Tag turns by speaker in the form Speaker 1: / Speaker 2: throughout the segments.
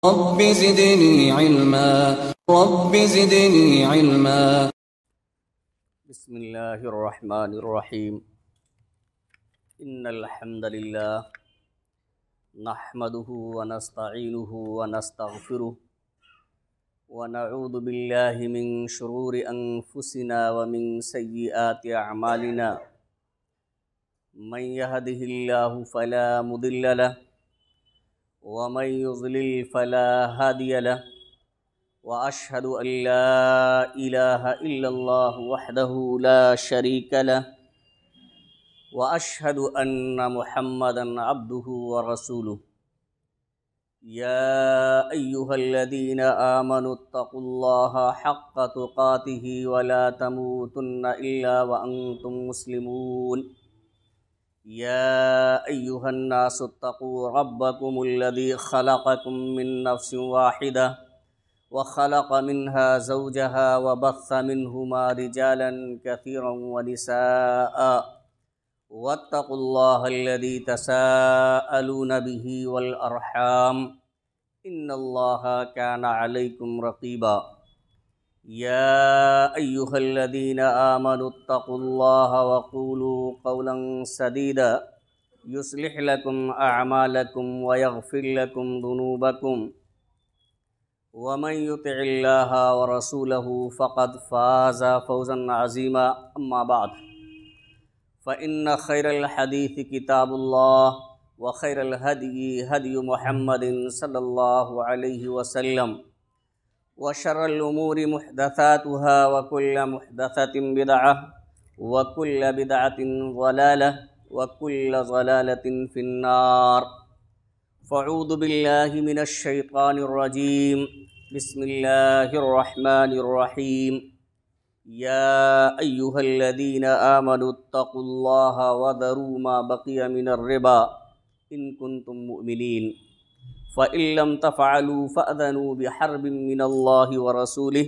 Speaker 1: رب زدني علما رب زدني علما.
Speaker 2: بسم اللہ الرحمن الرحیم. ان الحمد للہ نحمده ونستعینه ونستغفره ونعوذ باللہ من شرور انفسنا ومن سیئات اعمالنا. من يهده الله فلا مضل له ومن يضلل فلا هادي له. وأشهد أن لا إله إلا الله وحده لا شريك له وأشهد أن محمدًا عبده ورسوله. يا أيها الذين آمنوا اتقوا الله حق تقاته ولا تموتن إلا وأنتم مسلمون. يا أيها الناس اتقوا ربكم الذي خلقكم من نفس واحدة وخلق منها زوجها وبث منهما رجالا كثيرا ونساء. واتقوا الله الذي تساءلون به والأرحام إن الله كان عليكم رقيبا. يا أيها الذين آمنوا اتقوا الله وقولوا قولا سديدا يصلح لكم أعمالكم ويغفر لكم ذنوبكم. ومن يطع الله ورسوله فقد فاز فوزا عظيما. أما بعد فإن خير الحديث كتاب الله وخير الهدي هدي محمد صلى الله عليه وسلم وشر الأمور محدثاتها وكل محدثة بدعة وكل بدعة ضلالة وكل ضلالة في النار. فاعوذ باللہ من الشیطان الرجیم. بسم اللہ الرحمن الرحیم. یا ایہا الذین آمنوا اتقوا اللہ وذروا ما بقی من الربا ان کنتم مؤمنین. فإن لم تفعلوا فأذنوا بحرب من اللہ ورسولہ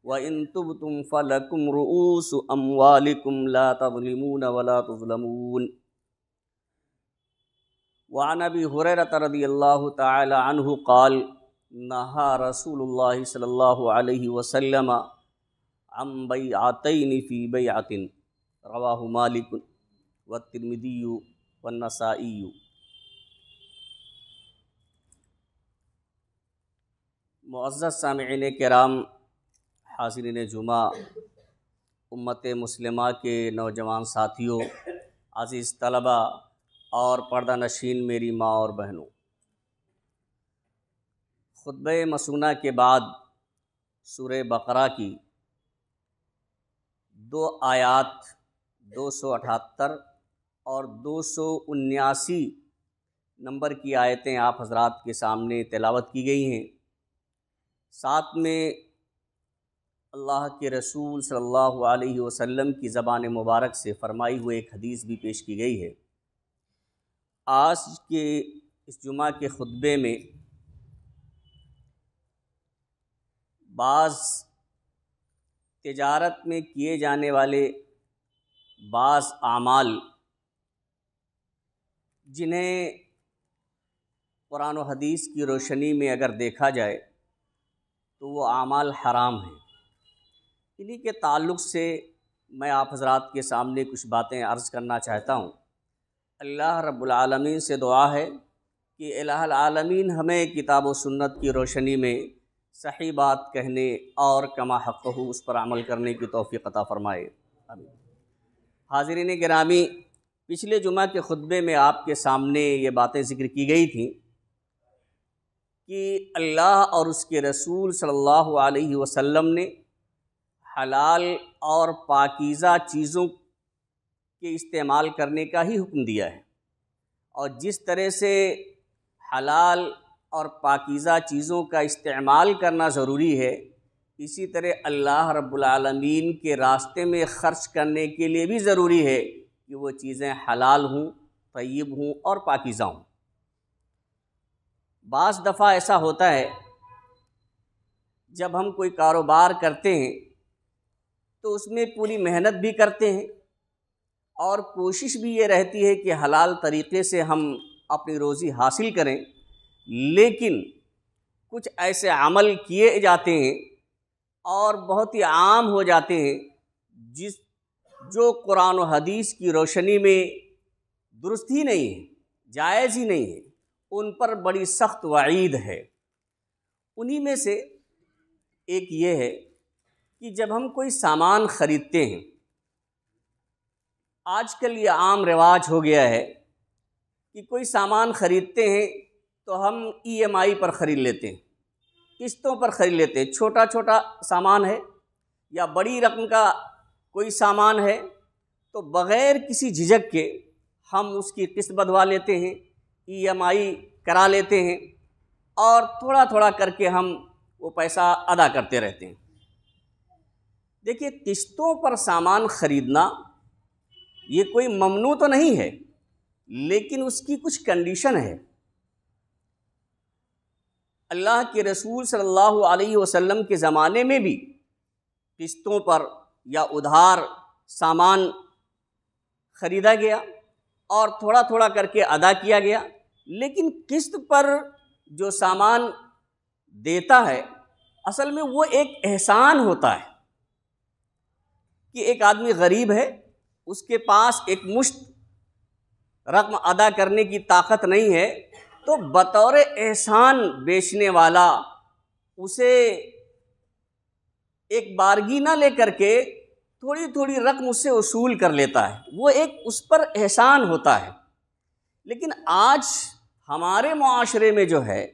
Speaker 2: وإن تبتم فلکم رؤوس اموالکم لا تظلمون ولا تظلمون. وعن ابی ہریرہ رضی اللہ تعالی عنہ قال نہا رسول اللہ صلی اللہ علیہ وسلم عن بیعتین فی بیعۃ. رواہ مالک والترمذی والنسائی. معزز سامعین کرام، حاضرین جمعہ، امت مسلمہ کے نوجوان ساتھیوں، عزیز طلبہ اور پردہ نشین میری ماں اور بہنوں، خطبہ مسونہ کے بعد سورہ بقرہ کی 2 آیات 278 اور 279 نمبر کی آیتیں آپ حضرات کے سامنے تلاوت کی گئی ہیں. ساتھ میں اللہ کے رسول صلی اللہ علیہ وسلم کی زبان مبارک سے فرمائی ہوئی ایک حدیث بھی پیش کی گئی ہے. آج کے اس جمعہ کے خطبے میں بعض تجارت میں کیے جانے والے بعض اعمال جنہیں قرآن و حدیث کی روشنی میں اگر دیکھا جائے تو وہ اعمال حرام ہیں. انہی کے تعلق سے میں آپ حضرات کے سامنے کچھ باتیں عرض کرنا چاہتا ہوں. اللہ رب العالمین سے دعا ہے کہ الہ العالمین ہمیں کتاب و سنت کی روشنی میں صحیح بات کہنے اور کما حقہ اس پر عمل کرنے کی توفیق عطا فرمائے. آمین. حاضرین گرامی، پچھلے جمعہ کے خطبے میں آپ کے سامنے یہ باتیں ذکر کی گئی تھیں کہ اللہ اور اس کے رسول صلی اللہ علیہ وسلم نے حلال اور پاکیزہ چیزوں کے استعمال کرنے کا ہی حکم دیا ہے، اور جس طرح سے حلال اور پاکیزہ چیزوں کا استعمال کرنا ضروری ہے، اسی طرح اللہ رب العالمین کے راستے میں خرچ کرنے کے لیے بھی ضروری ہے کہ وہ چیزیں حلال ہوں، طیب ہوں اور پاکیزہ ہوں. بعض دفعہ ایسا ہوتا ہے جب ہم کوئی کاروبار کرتے ہیں تو اس میں پوری محنت بھی کرتے ہیں اور کوشش بھی یہ رہتی ہے کہ حلال طریقے سے ہم اپنی روزی حاصل کریں، لیکن کچھ ایسے عمل کیے جاتے ہیں اور بہت ہی عام ہو جاتے ہیں جو قرآن و حدیث کی روشنی میں درست ہی نہیں ہے، جائز ہی نہیں ہے، ان پر بڑی سخت وعید ہے۔ انہی میں سے ایک یہ ہے کہ جب ہم کوئی سامان خریدتے ہیں، آج کل یہ عام رواج ہو گیا ہے کہ کوئی سامان خریدتے ہیں تو ہم EMI پر خرید لیتے ہیں، قسطوں پر خرید لیتے ہیں۔ چھوٹا چھوٹا سامان ہے یا بڑی رقم کا کوئی سامان ہے تو بغیر کسی جھجک کے ہم اس کی قسط بدھوا لیتے ہیں، EMI کرا لیتے ہیں اور تھوڑا تھوڑا کر کے ہم وہ پیسہ ادا کرتے رہتے ہیں۔ دیکھیے، قسطوں پر سامان خریدنا یہ کوئی ممنوع تو نہیں ہے، لیکن اس کی کچھ کنڈیشن ہے۔ اللہ کے رسول صلی اللہ علیہ وسلم کے زمانے میں بھی قسطوں پر یا ادھار سامان خریدا گیا اور تھوڑا تھوڑا کر کے ادا کیا گیا، لیکن قسط پر جو سامان دیتا ہے اصل میں وہ ایک احسان ہوتا ہے کہ ایک آدمی غریب ہے، اس کے پاس ایک مشت رقم ادا کرنے کی طاقت نہیں ہے، تو بطور احسان بیچنے والا اسے ایک بارگی نہ لے کر کے تھوڑی تھوڑی رقم اس سے وصول کر لیتا ہے، وہ ایک اس پر احسان ہوتا ہے۔ لیکن آج ہمارے معاشرے میں جو ہے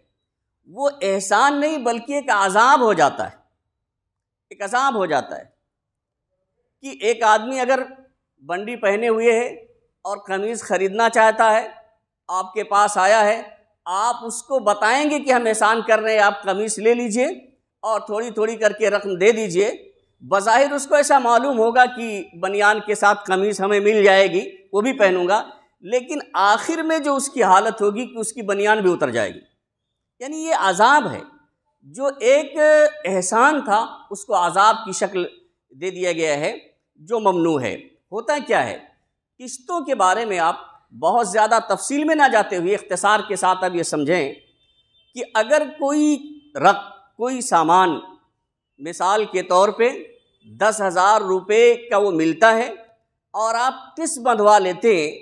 Speaker 2: وہ احسان نہیں بلکہ ایک عذاب ہو جاتا ہے، ایک عذاب ہو جاتا ہے کہ ایک آدمی اگر بنڈی پہنے ہوئے ہے اور قمیض خریدنا چاہتا ہے، آپ کے پاس آیا ہے، آپ اس کو بتائیں گے کہ ہم احسان کر رہے ہیں، آپ قمیض لے لیجئے اور تھوڑی تھوڑی کر کے رقم دے دیجئے۔ بظاہر اس کو ایسا معلوم ہوگا کہ بنیان کے ساتھ قمیض ہمیں مل جائے گی، وہ بھی پہنوں گا، لیکن آخر میں جو اس کی حالت ہوگی کہ اس کی بنیان بھی اتر جائے گی۔ یعنی یہ عذاب ہے، جو ایک احسان تھا اس کو عذاب کی شکل دے دیا گیا ہے، جو ممنوع ہے۔ ہوتا کیا ہے، قسطوں کے بارے میں آپ بہت زیادہ تفصیل میں نہ جاتے ہوئے اختصار کے ساتھ اب یہ سمجھیں کہ اگر کوئی سامان مثال کے طور پہ 10,000 روپے کا وہ ملتا ہے اور آپ قسط بندھوا لیتے ہیں،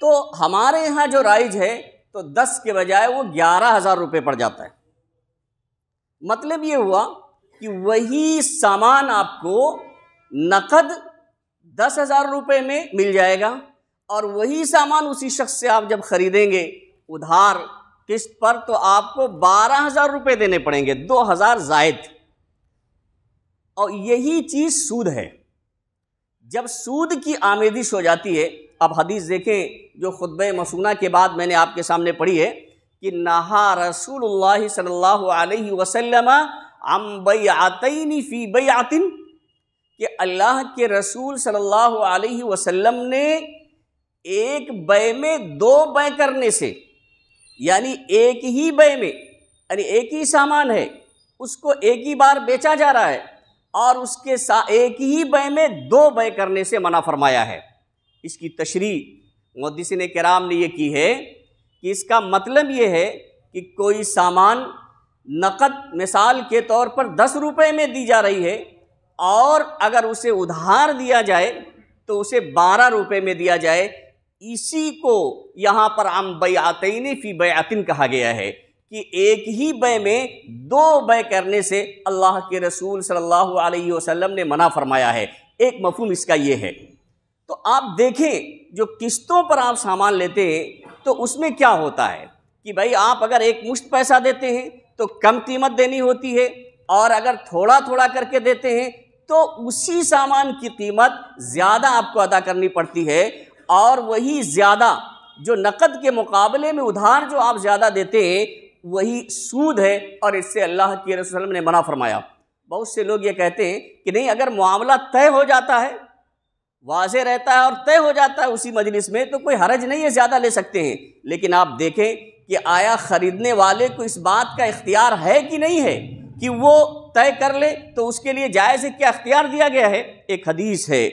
Speaker 2: تو ہمارے ہاں جو رائج ہے تو 10 کے بجائے وہ 11,000 روپے پڑ جاتا ہے۔ مطلب یہ ہوا کہ وہی سامان آپ کو نقد 10,000 روپے میں مل جائے گا، اور وہی سامان اسی شخص سے آپ جب خریدیں گے ادھار قسط پر تو آپ کو 12,000 روپے دینے پڑیں گے، 2,000 زائد۔ اور یہی چیز سود ہے۔ جب سود کی آمیزش ہو جاتی ہے، اب حدیث دیکھیں جو خطبہ مسونہ کے بعد میں نے آپ کے سامنے پڑھی ہے کہ نہا رسول اللہ صلی اللہ علیہ وسلم عن بیعتین فی بیعت، کہ اللہ کے رسول صلی اللہ علیہ وسلم نے ایک بے میں 2 بے کرنے سے، یعنی ایک ہی بے میں، یعنی ایک ہی سامان ہے اس کو ایک ہی بار بیچا جا رہا ہے اور اس کے ایک ہی بے میں 2 بے کرنے سے منع فرمایا ہے۔ اس کی تشریح محدثین کرام نے یہ کی ہے کہ اس کا مطلب یہ ہے کہ کوئی سامان نقد مثال کے طور پر 10 روپے میں دی جا رہی ہے اور اگر اسے ادھار دیا جائے تو اسے 12 روپے میں دیا جائے، اسی کو یہاں پر عن بیعتین فی بیعت کہا گیا ہے کہ ایک ہی بے میں 2 بے کرنے سے اللہ کے رسول صلی اللہ علیہ وسلم نے منع فرمایا ہے۔ ایک مفہوم اس کا یہ ہے۔ تو آپ دیکھیں جو قسطوں پر آپ سامان لیتے ہیں تو اس میں کیا ہوتا ہے کہ بھائی آپ اگر ایک مشت پیسہ دیتے ہیں تو کم قیمت دینی ہوتی ہے، اور اگر تھوڑا تھوڑا کر کے دیتے ہیں تو اسی سامان کی قیمت زیادہ آپ کو ادا کرنی پڑتی ہے، اور وہی زیادہ جو نقد کے مقابلے میں ادھار جو آپ زیادہ دیتے ہیں وہی سود ہے، اور اس سے اللہ کے رسول صلی اللہ علیہ وسلم نے منع فرمایا۔ بہت سے لوگ یہ کہتے ہیں کہ نہیں، اگر معاملہ طے ہو جاتا ہے، واضح رہتا ہے اور طے ہو جاتا ہے اسی مجلس میں تو کوئی حرج نہیں ہے، زیادہ لے سکتے ہیں۔ لیکن آپ دیکھیں کہ آیا خریدنے والے کو اس بات کا اختیار ہے کہ نہیں ہے کہ وہ طے کر لے، تو اس کے لیے جائز ہے، کیا اختیار دیا گیا ہے؟ ایک حدیث ہے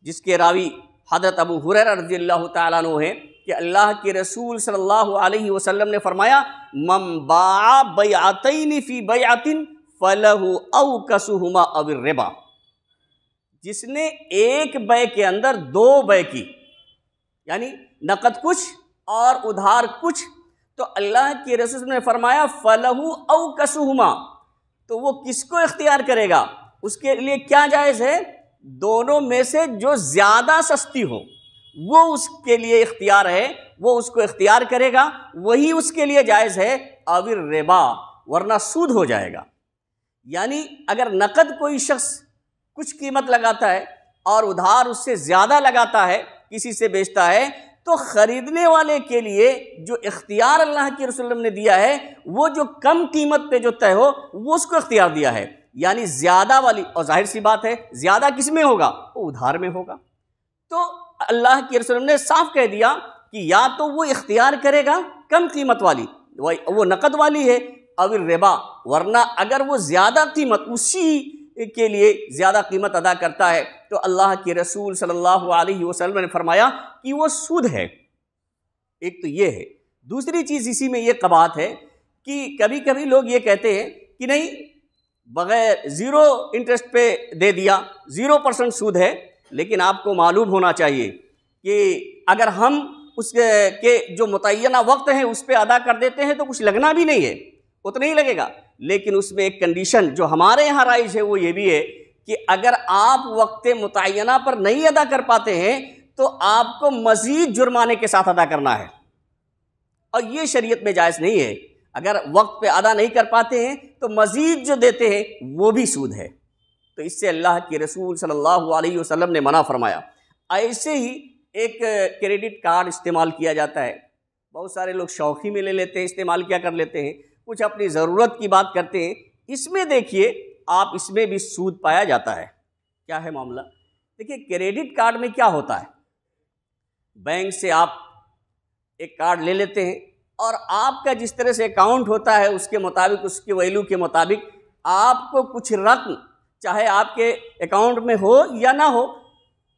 Speaker 2: جس کے راوی حضرت ابو ہریرہ رضی اللہ تعالیٰ عنہ ہے کہ اللہ کے رسول صلی اللہ علیہ وسلم نے فرمایا من باع بیعتین فی بیعت فلہ اوکسہما او الربا، جس نے ایک بے کے اندر دو بے کی، یعنی نقد کچھ اور ادھار کچھ، تو اللہ کے رسول نے فرمایا فلہ اوکسہما، تو وہ کس کو اختیار کرے گا؟ اس کے لیے کیا جائز ہے؟ دونوں میں سے جو زیادہ سستی ہو وہ اس کے لیے اختیار ہے، وہ اس کو اختیار کرے گا، وہی اس کے لیے جائز ہے، او الربا، ورنہ سود ہو جائے گا۔ یعنی اگر نقد کوئی شخص کچھ قیمت لگاتا ہے اور ادھار اس سے زیادہ لگاتا ہے، کسی سے بیچتا ہے، تو خریدنے والے کے لیے جو اختیار اللہ کے رسول نے دیا ہے وہ جو کم قیمت پہ جو طے ہو وہ اس کو اختیار دیا ہے، یعنی زیادہ والی، اور ظاہر سی بات ہے زیادہ کس میں ہوگا؟ وہ ادھار میں ہوگا۔ تو اللہ کے رسول نے صاف کہہ دیا کہ یا تو وہ اختیار کرے گا کم قیمت والی، وہ نقد والی ہے، او الربا، ورنہ اگر وہ زیادہ قیمت اسی کے لیے زیادہ قیمت ادا کرتا ہے تو اللہ کے رسول صلی اللہ علیہ وسلم نے فرمایا کہ وہ سود ہے۔ ایک تو یہ ہے۔ دوسری چیز اسی میں یہ قباحت ہے کہ کبھی کبھی لوگ یہ کہتے ہیں کہ نہیں، بغیر زیرو انٹرسٹ پہ دے دیا، 0% سود ہے، لیکن آپ کو معلوم ہونا چاہیے کہ اگر ہم اس کے جو متعینہ وقت ہیں اس پہ ادا کر دیتے ہیں تو کچھ لگنا بھی نہیں ہے، اتنا ہی لگے گا، لیکن اس میں ایک کنڈیشن جو ہمارے یہاں رائج ہے وہ یہ بھی ہے کہ اگر آپ وقت متعینہ پر نہیں ادا کر پاتے ہیں تو آپ کو مزید جرمانے کے ساتھ ادا کرنا ہے، اور یہ شریعت میں جائز نہیں ہے۔ اگر وقت پہ ادا نہیں کر پاتے ہیں تو مزید جو دیتے ہیں وہ بھی سود ہے، تو اس سے اللہ کے رسول صلی اللہ علیہ وسلم نے منع فرمایا۔ ایسے ہی ایک کریڈٹ کارڈ استعمال کیا جاتا ہے، بہت سارے لوگ شوخی میں لے لیتے ہیں، استعمال کیا کر لیتے ہیں، کچھ اپنی ضرورت کی بات کرتے ہیں، اس میں دیکھیے آپ اس میں بھی سود پایا جاتا ہے۔ کیا ہے معاملہ؟ دیکھیے کریڈٹ کارڈ میں کیا ہوتا ہے، بینک سے آپ ایک کارڈ لے لیتے ہیں اور آپ کا جس طرح سے اکاؤنٹ ہوتا ہے اس کے مطابق، اس کے ویلیو کے مطابق آپ کو کچھ رقم چاہے آپ کے اکاؤنٹ میں ہو یا نہ ہو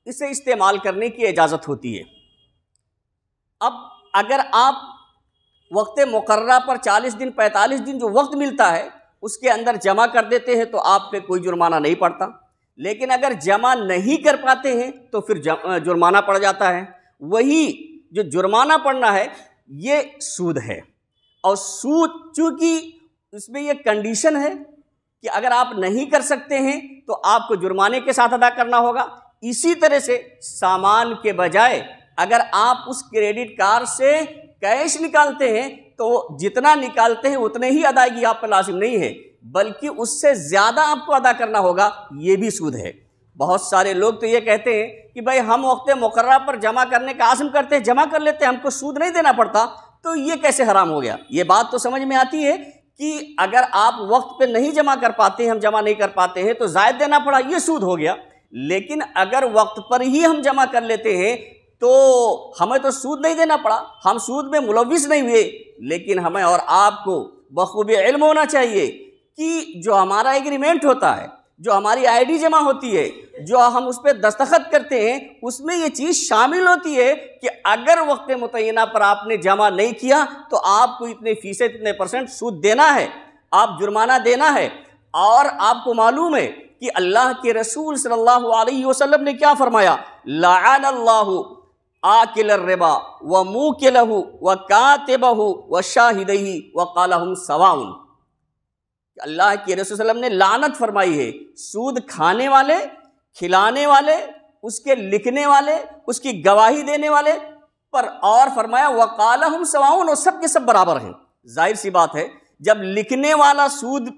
Speaker 2: اسے استعمال کرنے کی اجازت ہوتی ہے۔ اب اگر آپ وقت مقررہ پر 40 دن 45 دن جو وقت ملتا ہے اس کے اندر جمع کر دیتے ہیں تو آپ پہ کوئی جرمانہ نہیں پڑتا، لیکن اگر جمع نہیں کر پاتے ہیں تو پھر جرمانہ پڑ جاتا ہے۔ وہی جو جرمانہ پڑنا ہے یہ سود ہے، اور سود چونکہ اس میں یہ کنڈیشن ہے کہ اگر آپ نہیں کر سکتے ہیں تو آپ کو جرمانے کے ساتھ ادا کرنا ہوگا۔ اسی طرح سے سامان کے بجائے اگر آپ اس کریڈٹ کارڈ سے کیش نکالتے ہیں تو جتنا نکالتے ہیں اتنے ہی ادائیگی آپ پر لازم نہیں ہے، بلکہ اس سے زیادہ آپ کو ادا کرنا ہوگا، یہ بھی سود ہے۔ بہت سارے لوگ تو یہ کہتے ہیں کہ بھائی ہم وقت مقررہ پر جمع کرنے کا عزم کرتے ہیں، جمع کر لیتے ہیں، ہم کو سود نہیں دینا پڑتا، تو یہ کیسے حرام ہو گیا؟ یہ بات تو سمجھ میں آتی ہے کہ اگر آپ وقت پہ نہیں جمع کر پاتے ہیں، ہم جمع نہیں کر پاتے ہیں تو زائد دینا پڑا، یہ سود ہو گیا۔ لیکن اگر وقت پر ہی ہم جمع کر لیتے ہیں تو ہمیں تو سود نہیں دینا پڑا، ہم سود میں ملوث نہیں ہوئے، لیکن ہمیں اور آپ کو بخوبی علم ہونا چاہیے کہ جو ہمارا ایگریمنٹ ہوتا ہے، جو ہماری آئی ڈی جمع ہوتی ہے، جو ہم اس پہ دستخط کرتے ہیں، اس میں یہ چیز شامل ہوتی ہے کہ اگر وقت متعینہ پر آپ نے جمع نہیں کیا تو آپ کو اتنے فیصد اتنے % سود دینا ہے، آپ جرمانہ دینا ہے۔ اور آپ کو معلوم ہے کہ اللہ کے رسول صلی اللہ علیہ وسلم نے کیا فرمایا؟ لعن اللہ آکل الربا وموکلہ وکاتبہ وشاہدہ وقالہم سواء۔ اللہ کے رسول صلی اللہ علیہ وسلم نے لعنت فرمائی ہے سود کھانے والے، کھلانے والے، اس کے لکھنے والے، اس کی گواہی دینے والے پر، اور فرمایا وقالہم سواء، اور سب کے سب برابر ہیں۔ ظاہر سی بات ہے جب لکھنے والا سود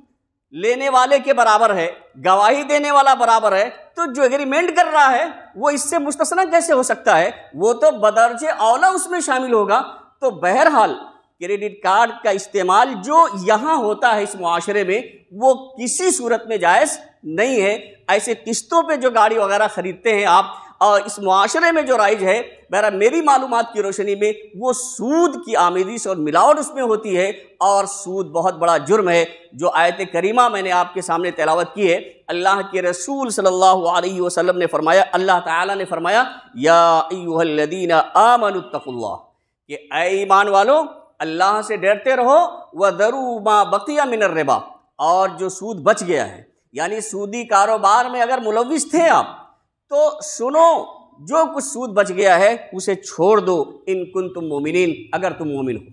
Speaker 2: لینے والے کے برابر ہے، گواہی دینے والا برابر ہے، تو جو ایگریمنٹ کر رہا ہے وہ اس سے مستثنی کیسے ہو سکتا ہے؟ وہ تو بدرجہ اولا اس میں شامل ہوگا۔ تو بہرحال کریڈٹ کارڈ کا استعمال جو یہاں ہوتا ہے اس معاشرے میں وہ کسی صورت میں جائز نہیں ہے۔ ایسے قسطوں پہ جو گاڑی وغیرہ خریدتے ہیں آپ، اور اس معاشرے میں جو رائج ہے، بہرحال میری معلومات کی روشنی میں وہ سود کی آمیزش اور ملاوٹ اس میں ہوتی ہے، اور سود بہت بڑا جرم ہے۔ جو آیت کریمہ میں نے آپ کے سامنے تلاوت کی ہے، اللہ کے رسول صلی اللہ علیہ وسلم نے فرمایا، اللہ تعالیٰ نے فرمایا یا ایھا الذین آمنوا اتقوا اللہ، کہ اے ایمان والو اللہ سے ڈرتے رہو، وَذَرُوا مَا بَقِيَ مِنَ الرِّبَا، اور جو سود بچ گیا ہے، یعنی سودی کاروبار میں اگر ملوث تھے آپ تو سنو، جو کچھ سود بچ گیا ہے اسے چھوڑ دو، ان کنتم مومنین، اگر تم مومن ہو،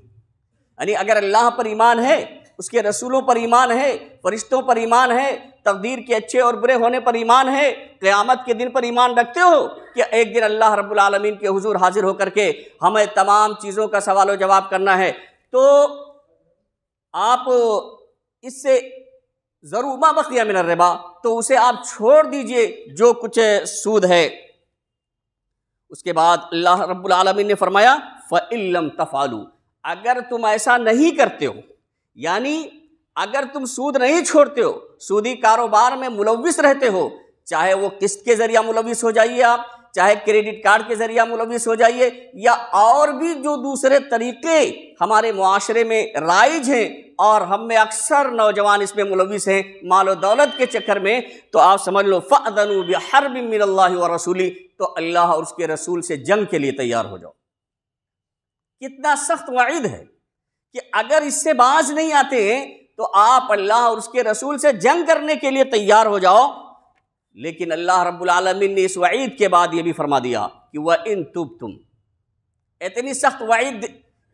Speaker 2: یعنی اگر اللہ پر ایمان ہے، اس کے رسولوں پر ایمان ہے، فرشتوں پر ایمان ہے، تقدیر کے اچھے اور برے ہونے پر ایمان ہے، قیامت کے دن پر ایمان رکھتے ہو کہ ایک دن اللہ رب العالمین کے حضور حاضر ہو کر کے ہمیں تمام چیزوں کا سوال و جواب کرنا ہے، تو آپ اس سے ضرور ما بقیہ من الربا، تو اسے آپ چھوڑ دیجئے جو کچھ سود ہے۔ اس کے بعد اللہ رب العالمین نے فرمایا فَإِن لَّمْ تَفْعَلُوا، اگر تم ایسا نہیں کرتے ہو، یعنی اگر تم سود نہیں چھوڑتے ہو، سودی کاروبار میں ملوث رہتے ہو، چاہے وہ قسط کے ذریعہ ملوث ہو جائیے آپ، چاہے کریڈٹ کارڈ کے ذریعہ ملوث ہو جائیے، یا اور بھی جو دوسرے طریقے ہمارے معاشرے میں رائج ہیں اور ہم میں اکثر نوجوان اس میں ملوث ہیں مال و دولت کے چکر میں، تو آپ سمجھ لو فَأْذَنُوا بِحَرْبٍ مِّنَ اللَّهِ وَرَسُولِهِ، تو اللہ اور اس کے رسول سے جنگ کے لیے تیار ہو جاؤ۔ کتنا سخت وعید ہے کہ اگر اس سے باز نہیں آتے ہیں تو آپ اللہ اور اس کے رسول سے جنگ کرنے کے لیے تیار ہو جاؤ۔ لیکن اللہ رب العالمین نے اس وعید کے بعد یہ بھی فرما دیا کہ وَإِن تُبْتُمْ، اتنی سخت وعید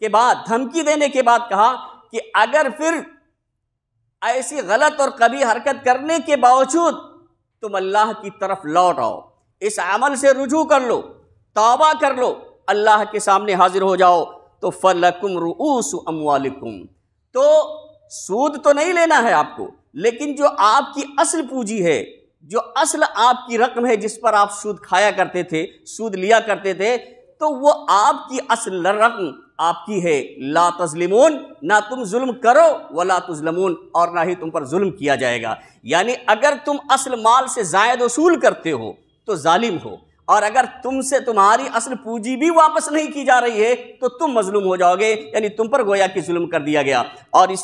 Speaker 2: کے بعد، دھمکی دینے کے بعد کہا کہ اگر پھر ایسی غلط اور قبیح حرکت کرنے کے باوجود تم اللہ کی طرف لوٹ آؤ، اس عمل سے رجوع کر لو، توبہ کر لو، اللہ کے سامنے حاضر ہو جاؤ، تو فَلَكُمْ رُؤُوسُ أَمْوَالِكُمْ، تو سود تو نہیں لینا ہے آپ کو، لیکن جو آپ کی اصل پونجی ہے، جو اصل آپ کی رقم ہے جس پر آپ سود کھایا کرتے تھے، سود لیا کرتے تھے، تو وہ آپ کی اصل رقم آپ کی ہے۔ لا تظلمون، نہ تم ظلم کرو، ولا تظلمون، اور نہ ہی تم پر ظلم کیا جائے گا۔ یعنی اگر تم اصل مال سے زائد وصول کرتے ہو تو ظالم ہو، اور اگر تم سے تمہاری اصل پونجی بھی واپس نہیں کی جا رہی ہے تو تم مظلوم ہو جاؤ گے، یعنی تم پر گویا کہ ظلم کر دیا گیا۔ اور اس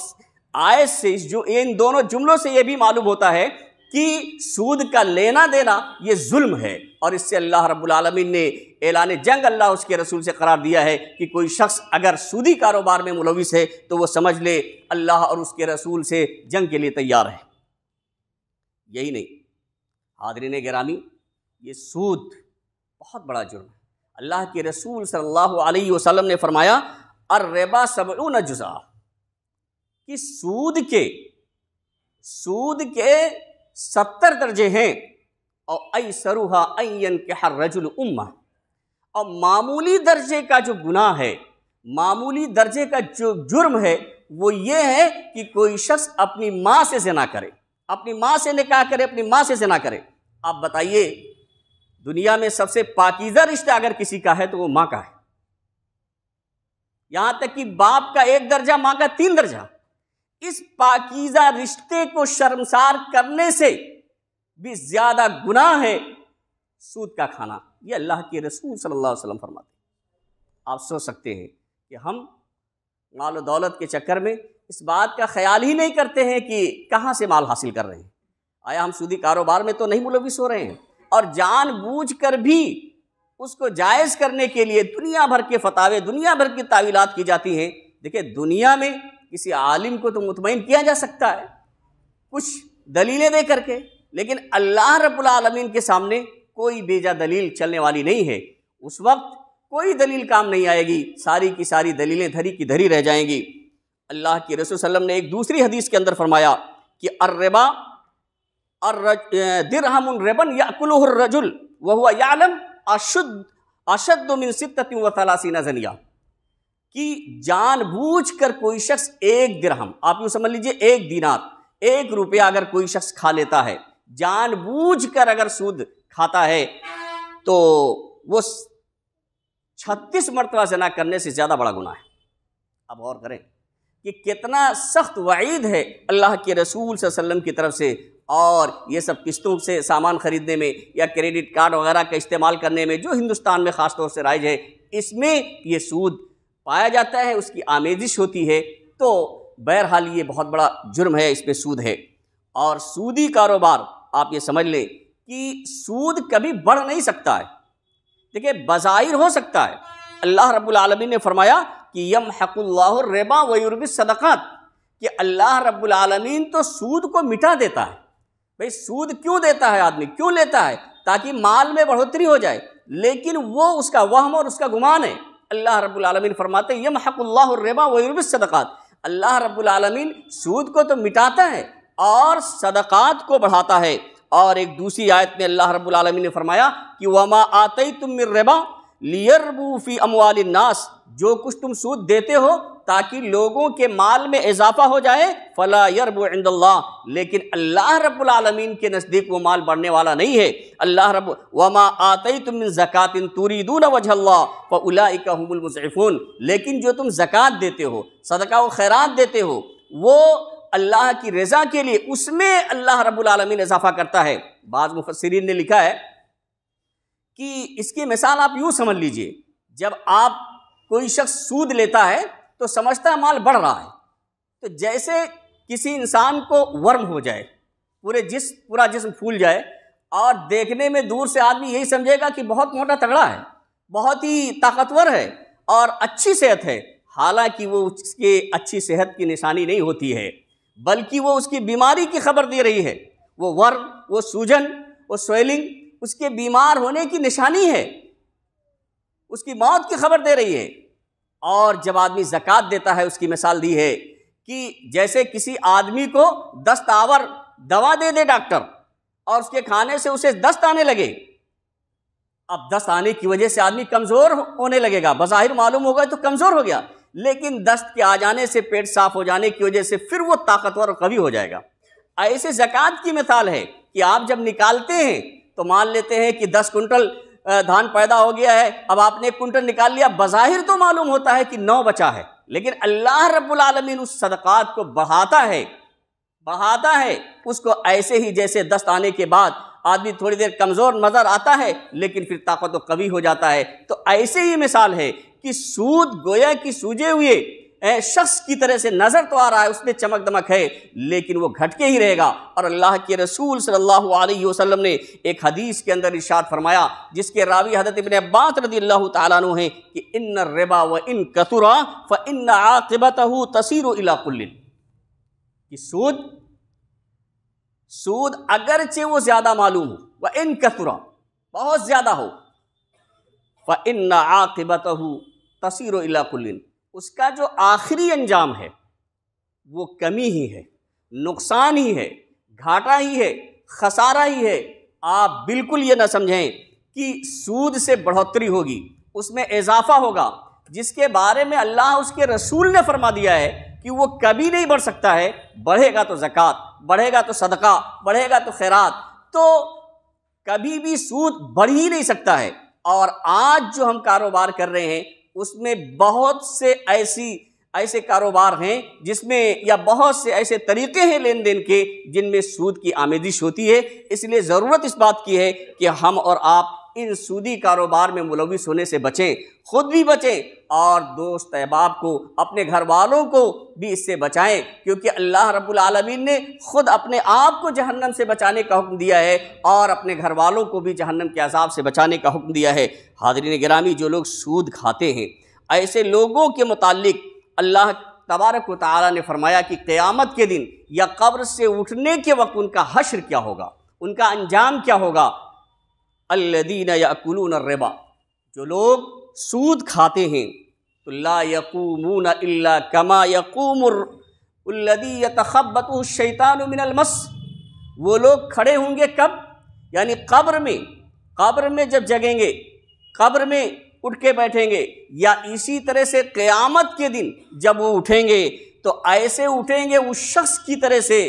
Speaker 2: آیت سے، ان دونوں جملوں سے یہ بھی معلوم ہوتا ہے کہ سود کا لینا دینا یہ ظلم ہے، اور اس سے اللہ رب العالمین نے اعلان جنگ اللہ اس کے رسول سے قرار دیا ہے کہ کوئی شخص اگر سودی کاروبار میں ملوث ہے تو وہ سمجھ لے اللہ اور اس کے رسول سے جنگ کے لیے تیار ہے۔ یہی نہیں حاضرین گرامی، یہ سود بہت بڑا جرم ہے۔ اللہ کے رسول صلی اللہ علیہ وسلم نے فرمایا الربا 70 جزء، کہ سود کے 70 درجے ہیں، اور ایسرها ان ينكح الرجل امه، اور معمولی درجے کا جو گناہ ہے، معمولی درجے کا جو جرم ہے وہ یہ ہے کہ کوئی شخص اپنی ماں سے زنا کرے، اپنی ماں سے نکاح کرے، اپنی ماں سے زنا کرے۔ آپ بتائیے دنیا میں سب سے پاکیزہ رشتہ اگر کسی کا ہے تو وہ ماں کا ہے، یہاں تک کہ باپ کا 1 درجہ، ماں کا 3 درجہ۔ اس پاکیزہ رشتے کو شرمسار کرنے سے بھی زیادہ گناہ ہے سود کا کھانا، یہ اللہ کے رسول صلی اللہ علیہ وسلم فرماتے ہیں۔ آپ سوچ سکتے ہیں کہ ہم مال و دولت کے چکر میں اس بات کا خیال ہی نہیں کرتے ہیں کہ کہاں سے مال حاصل کر رہے ہیں، آیا ہم سودی کاروبار میں تو نہیں ملوث ہو رہے ہیں، اور جان بوجھ کر بھی اس کو جائز کرنے کے لیے دنیا بھر کے فتاوے، دنیا بھر کی تعویلات کی جاتی ہیں۔ دیکھیں دنیا میں کسی عالم کو تو مطمئن کیا جا سکتا ہے کچھ دلیلیں دے کر کے، لیکن اللہ رب العالمین کے سامنے کوئی بیجا دلیل چلنے والی نہیں ہے۔ اس وقت کوئی دلیل کام نہیں آئے گی، ساری کی ساری دلیلیں دھری کی دھری رہ جائیں گی۔ اللہ کے رسول صلی اللہ علیہ وسلم نے ایک دوسری حدیث کے اندر فرمایا کہ الربا درہم ربن یأکلہ الرجل وہو یعلم اشد من 36 زنیہ، کہ جان بوجھ کر کوئی شخص 1 درہم، آپ یوں سمجھ لیجئے 1 دینار، 1 روپیہ اگر کوئی شخص کھا لیتا ہے، جان بوجھ کر اگر سود کھاتا ہے تو وہ 36 مرتبہ زنا کرنے سے زیادہ بڑا گناہ ہے۔ اب غور کریں کہ کتنا سخت وعید ہے اللہ کے رسول صلی اللہ علیہ وسلم کی طرف سے۔ اور یہ سب قسطوں سے سامان خریدنے میں یا کریڈٹ کارڈ وغیرہ کا استعمال کرنے میں جو ہندوستان میں خاص طور سے رائج ہے، اس میں یہ سود پایا جاتا ہے، اس کی آمیزش ہوتی ہے، تو بہرحال یہ بہت بڑا جرم ہے، اس پہ سود ہے۔ اور سودی کاروبار آپ یہ سمجھ لیں کہ سود کبھی بڑھ نہیں سکتا ہے۔ دیکھیں بظاہر ہو سکتا ہے اللہ رب العالمین نے فرمایا کہ یمحق اللہ الربا ویربی الصدقات، کہ اللہ رب العالمین تو سود کو مٹا دیتا ہے۔ بھئی سود کیوں دیتا ہے آدمی، کیوں لیتا ہے؟ تاکہ مال میں بڑھوتری ہو جائے، لیکن وہ اس کا وہم اور اس کا گمان ہے۔ اللہ رب العالمین فرماتے ہیں یمحق اللہ الربا ویربی الصدقات، اللہ رب العالمین سود کو تو مٹاتا ہے اور صدقات کو بڑھاتا ہے۔ اور ایک دوسری آیت میں اللہ رب العالمین نے فرمایا کہ وما آتیتم من ربا لیربو فی اموال الناس، جو کچھ تم سود دیتے ہو تاکہ لوگوں کے مال میں اضافہ ہو جائے، فلا یربو عند اللہ، لیکن اللہ رب العالمین کے نزدیک وہ مال بڑھنے والا نہیں ہے۔ اللہ رب وما آتیتم من زکات تریدون وجہ اللہ فاولئک هم المضعفون، لیکن جو تم زکوٰۃ دیتے ہو، صدقہ و خیرات دیتے ہو، وہ اللہ کی رضا کے لیے، اس میں اللہ رب العالمین اضافہ کرتا ہے۔ بعض مفسرین نے لکھا ہے کہ اس کی مثال آپ یوں سمجھ لیجئے، جب آپ کوئی شخص سود لیتا ہے تو سمجھتا ہے مال بڑھ رہا ہے، تو جیسے کسی انسان کو ورم ہو جائے، پورا جسم پھول جائے، اور دیکھنے میں دور سے آدمی یہی سمجھے گا کہ بہت موٹا تگڑا ہے، بہت ہی طاقتور ہے اور اچھی صحت ہے، حالانکہ وہ اس کی اچھی صحت کی نشانی نہیں ہوتی ہے، بلکہ وہ اس کی بیماری کی خبر دے رہی ہے۔ وہ ورم، وہ سوجن، وہ سویلنگ اس کے بیمار ہونے کی نشانی ہے، اس کی موت کی خبر دے رہی ہے۔ اور جب آدمی زکوٰۃ دیتا ہے، اس کی مثال دی ہے کہ جیسے کسی آدمی کو دست آور دوا دے دے ڈاکٹر، اور اس کے کھانے سے اسے دست آنے لگے، اب دست آنے کی وجہ سے آدمی کمزور ہونے لگے گا، بظاہر معلوم ہوگا تو کمزور ہو گیا، لیکن دست کے آ جانے سے، پیٹ صاف ہو جانے کی وجہ سے پھر وہ طاقتور اور قوی ہو جائے گا۔ ایسے زکوٰۃ کی مثال ہے کہ آپ جب نکالتے ہیں تو مان لیتے ہیں کہ 10 کنٹل دھان پیدا ہو گیا ہے، اب آپ نے 1 کنٹل نکال لیا، بظاہر تو معلوم ہوتا ہے کہ 9 بچا ہے، لیکن اللہ رب العالمین اس صدقات کو بڑھاتا ہے اس کو ایسے ہی جیسے دست آنے کے بعد آدمی تھوڑی دیر کمزور نظر آتا ہے لیکن پھر طاقت و قوی ہو جاتا ہے۔ تو ایسے ہی مثال ہے کہ سود گویا کہ سوجے ہوئے شخص کی طرح سے نظر تو آ رہا ہے، اس میں چمک دمک ہے، لیکن وہ گھٹ کے ہی رہے گا۔ اور اللہ کے رسول صلی اللہ علیہ وسلم نے ایک حدیث کے اندر ارشاد فرمایا، جس کے راوی حضرت ابن عباس رضی اللہ تعالیٰ عنہ ہیں، کہ ان الربا وان کثر فان عاقبته تصیر الی قل، کہ سود اگرچہ وہ زیادہ معلوم ہو، وان کثر بہت زیادہ ہو، فان عاقبته تصیر الی قل، اس کا جو آخری انجام ہے وہ کمی ہی ہے، نقصان ہی ہے، گھاٹا ہی ہے، خسارہ ہی ہے۔ آپ بالکل یہ نہ سمجھیں کہ سود سے بڑھوتری ہوگی، اس میں اضافہ ہوگا، جس کے بارے میں اللہ اس کے رسول نے فرما دیا ہے کہ وہ کبھی نہیں بڑھ سکتا ہے۔ بڑھے گا تو زکوٰۃ، بڑھے گا تو صدقہ، بڑھے گا تو خیرات، تو کبھی بھی سود بڑھ ہی نہیں سکتا ہے۔ اور آج جو ہم کاروبار کر رہے ہیں اس میں بہت سے ایسے کاروبار ہیں جس میں، یا بہت سے ایسے طریقے ہیں لین دین کے جن میں سود کی آمیزش ہوتی ہے۔ اس لیے ضرورت اس بات کی ہے کہ ہم اور آپ ان سودی کاروبار میں ملوث ہونے سے بچیں، خود بھی بچیں اور دوست احباب کو، اپنے گھر والوں کو بھی اس سے بچائیں، کیونکہ اللہ رب العالمین نے خود اپنے آپ کو جہنم سے بچانے کا حکم دیا ہے اور اپنے گھر والوں کو بھی جہنم کے عذاب سے بچانے کا حکم دیا ہے۔ حاضرین گرامی، جو لوگ سود کھاتے ہیں، ایسے لوگوں کے متعلق اللہ تبارک و تعالیٰ نے فرمایا کہ قیامت کے دن یا قبر سے اٹھنے کے وقت ان کا حشر کیا ہوگا، ان کا انجام کیا ہوگا۔ الذین یأکلون الربا، جو لوگ سود کھاتے ہیں، تو لا یقومون الا کما یقوم الذی یتخبطہ الشیطان من المس، وہ لوگ کھڑے ہوں گے کب؟ یعنی قبر میں جب جگیں گے، قبر میں اٹھ کے بیٹھیں گے، یا اسی طرح سے قیامت کے دن جب وہ اٹھیں گے تو ایسے اٹھیں گے اس شخص کی طرح سے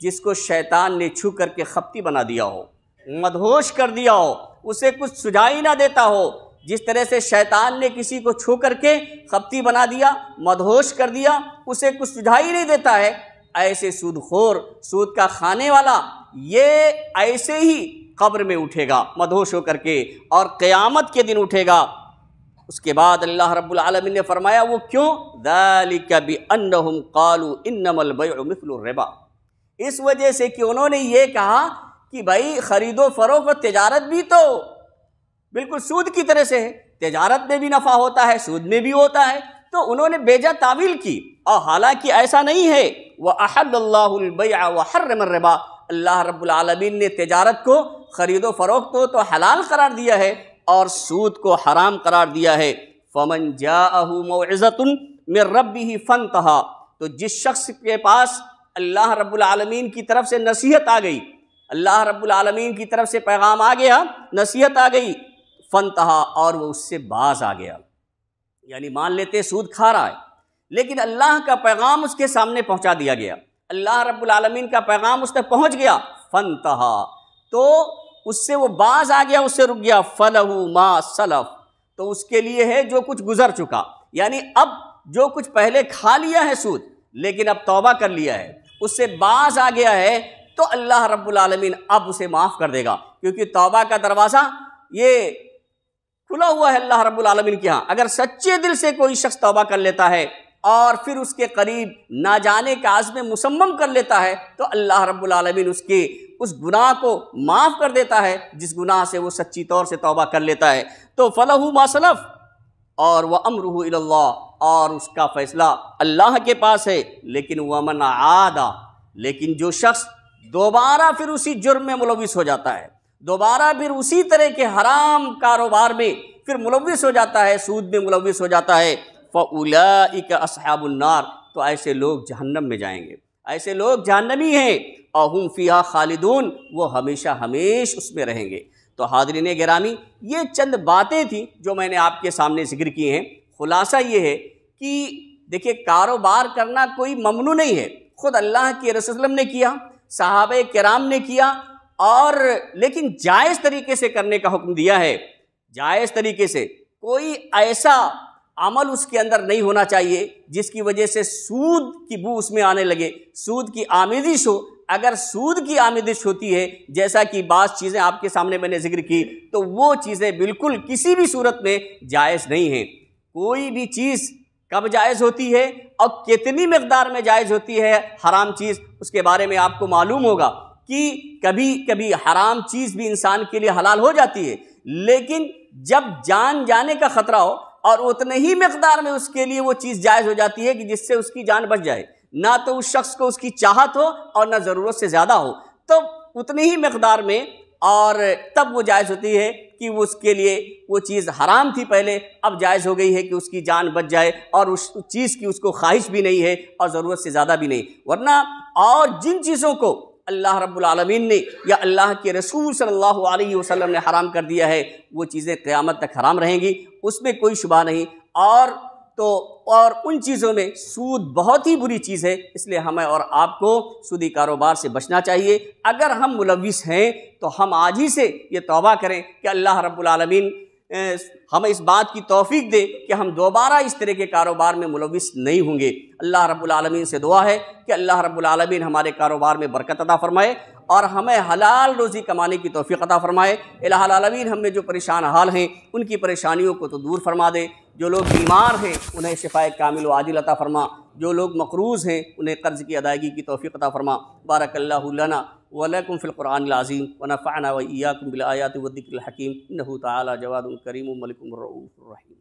Speaker 2: جس کو شیطان نے چھو کر کے خپتی بنا دیا ہو، مدہوش کر دیا ہو، اسے کچھ سجائی نہ دیتا ہو۔ جس طرح سے شیطان نے کسی کو چھو کر کے خپتی بنا دیا، مدہوش کر دیا، اسے کچھ سجائی نہیں دیتا ہے، ایسے سود خور، سود کا کھانے والا، یہ ایسے ہی قبر میں اٹھے گا مدہوش ہو کر کے، اور قیامت کے دن اٹھے گا۔ اس کے بعد اللہ رب العالمین نے فرمایا وہ کیوں؟ ذالک بانہم قالوا انما البیع مثل الربا، اس وجہ سے کہ انہوں نے یہ کہا کہ بھائی خرید و فروخت و تجارت بھی تو بالکل سود کی طرح سے ہے، تجارت میں بھی نفع ہوتا ہے، سود میں بھی ہوتا ہے، تو انہوں نے بیجا تعویل کی، اور حالانکہ ایسا نہیں ہے۔ وَأَحَلَّ اللَّهُ الْبَيْعَ وَحَرَّمَ الرِّبَا، اللہ رب العالمین نے تجارت کو، خرید و فروخت کو تو حلال قرار دیا ہے اور سود کو حرام قرار دیا ہے۔ فَمَنْ جَاءَهُ مَوْعِظَةٌ مِّن رَّبِّهِ فَانْتَهَىٰ، تو جس شخص کے پاس اللہ رب العالمین کی طرف سے نصیحت آ گئی، اللہ رب العالمین کی طرف سے پیغام آ گیا، نصیحت آ گئی، فَانْتَهَىٰ، اور وہ اس سے باز آ گیا، یعنی مان لیتے سود کھا رہا ہے لیکن اللہ کا پیغام اس کے سامنے پہنچا دیا گیا، اللہ رب العالمین کا پیغام اس تک پہنچ گیا، فَانْتَهَىٰ، تو اس سے وہ باز آ گیا، اس سے رک گیا، فَلَهُ مَا سَلَفَ، تو اس کے لیے ہے جو کچھ گزر چکا، یعنی اب جو کچھ پہلے کھا لیا ہے سود لیکن اب توبہ کر لیا ہے، اس سے باز آ گیا ہے، تو اللہ رب العالمین اب اسے معاف کر دے گا، کیونکہ توبہ کا دروازہ یہ کھلا ہوا ہے اللہ رب العالمین کے ہاں۔ اگر سچے دل سے کوئی شخص توبہ کر لیتا ہے اور پھر اس کے قریب نہ جانے کا عزم مصمم کر لیتا ہے تو اللہ رب العالمین اس کے اس گناہ کو معاف کر دیتا ہے جس گناہ سے وہ سچی طور سے توبہ کر لیتا ہے۔ تو فَلَهُ مَا سَلَفَ، اور وَأَمْرُهُ إِلَى اللَّهِ، اور اس کا فیصلہ اللہ کے پاس ہے۔ لیکن وَمَنْ عَادَ، لیکن جو شخص دوبارہ پھر اسی جرم میں ملوث ہو جاتا ہے، دوبارہ پھر اسی طرح کے حرام کاروبار میں پھر ملوث ہو جاتا ہے، سود میں ملوث ہو جاتا ہے، فَأُولَئِكَ أَصْحَابُ النَّارِ، تو ایسے لوگ جہنم میں جائیں گے، ایسے لوگ جہنمی ہیں، اور ہم فیہا خالدون، وہ ہمیشہ ہمیش اس میں رہیں گے۔ تو حاضرین گرامی، یہ چند باتیں تھیں جو میں نے آپ کے سامنے ذکر کی ہیں۔ خلاصہ یہ ہے کہ دیکھیے کاروبار کرنا کوئی ممنوع نہیں ہے، خود اللہ کے رسول صلی اللہ علیہ وسلم نے کیا، صحابہ کرام نے کیا، اور لیکن جائز طریقے سے کرنے کا حکم دیا ہے، جائز طریقے سے، کوئی ایسا عمل اس کے اندر نہیں ہونا چاہیے جس کی وجہ سے سود کی بو اس میں آنے لگے، سود کی آمیزش ہو۔ اگر سود کی آمیزش ہوتی ہے جیسا کہ بعض چیزیں آپ کے سامنے میں نے ذکر کی، تو وہ چیزیں بالکل کسی بھی صورت میں جائز نہیں ہیں۔ کوئی بھی چیز کب جائز ہوتی ہے اور کتنی مقدار میں جائز ہوتی ہے حرام چیز، اس کے بارے میں آپ کو معلوم ہوگا کہ کبھی کبھی حرام چیز بھی انسان کے لیے حلال ہو جاتی ہے، لیکن جب جان جانے کا خطرہ ہو اور اتنے ہی مقدار میں اس کے لیے وہ چیز جائز ہو جاتی ہے کہ جس سے اس کی جان بچ جائے، نہ تو اس شخص کو اس کی چاہت ہو اور نہ ضرورت سے زیادہ ہو، تو اتنے ہی مقدار میں، اور تب وہ جائز ہوتی ہے کہ وہ اس کے لیے وہ چیز حرام تھی پہلے، اب جائز ہو گئی ہے کہ اس کی جان بچ جائے اور اس چیز کی اس کو خواہش بھی نہیں ہے اور ضرورت سے زیادہ بھی نہیں۔ ورنہ اور جن چیزوں کو اللہ رب العالمین نے یا اللہ کے رسول صلی اللہ علیہ وسلم نے حرام کر دیا ہے، وہ چیزیں قیامت تک حرام رہیں گی، اس میں کوئی شبہ نہیں۔ اور ان چیزوں میں سود بہت ہی بری چیز ہے، اس لیے ہمیں اور آپ کو سودی کاروبار سے بچنا چاہیے۔ اگر ہم ملوث ہیں تو ہم آج ہی سے یہ توبہ کریں کہ اللہ رب العالمین ہمیں اس بات کی توفیق دے کہ ہم دوبارہ اس طرح کے کاروبار میں ملوث نہیں ہوں گے۔ اللہ رب العالمین سے دعا ہے کہ اللہ رب العالمین ہمارے کاروبار میں برکت عطا فرمائے اور ہمیں حلال روزی کمانے کی توفیق عطا فرمائے۔ الہ العالمین ہم میں جو پریشان حال ہیں ان کی پریشانیوں کو تو دور فرما دے، جو لوگ بیمار ہیں انہیں شفائے کامل و عاجل عطا فرما، جو لوگ مقروض ہیں انہیں قرض کی ادائیگی کی توفیق عطا فرما۔ بارک اللہ لنا ولکم فی القرآن العظیم ونفعنا وإیاکم بالآیات والذکر الحکیم، انہ تعالی جواد کریم ملک الرؤوف الرحیم۔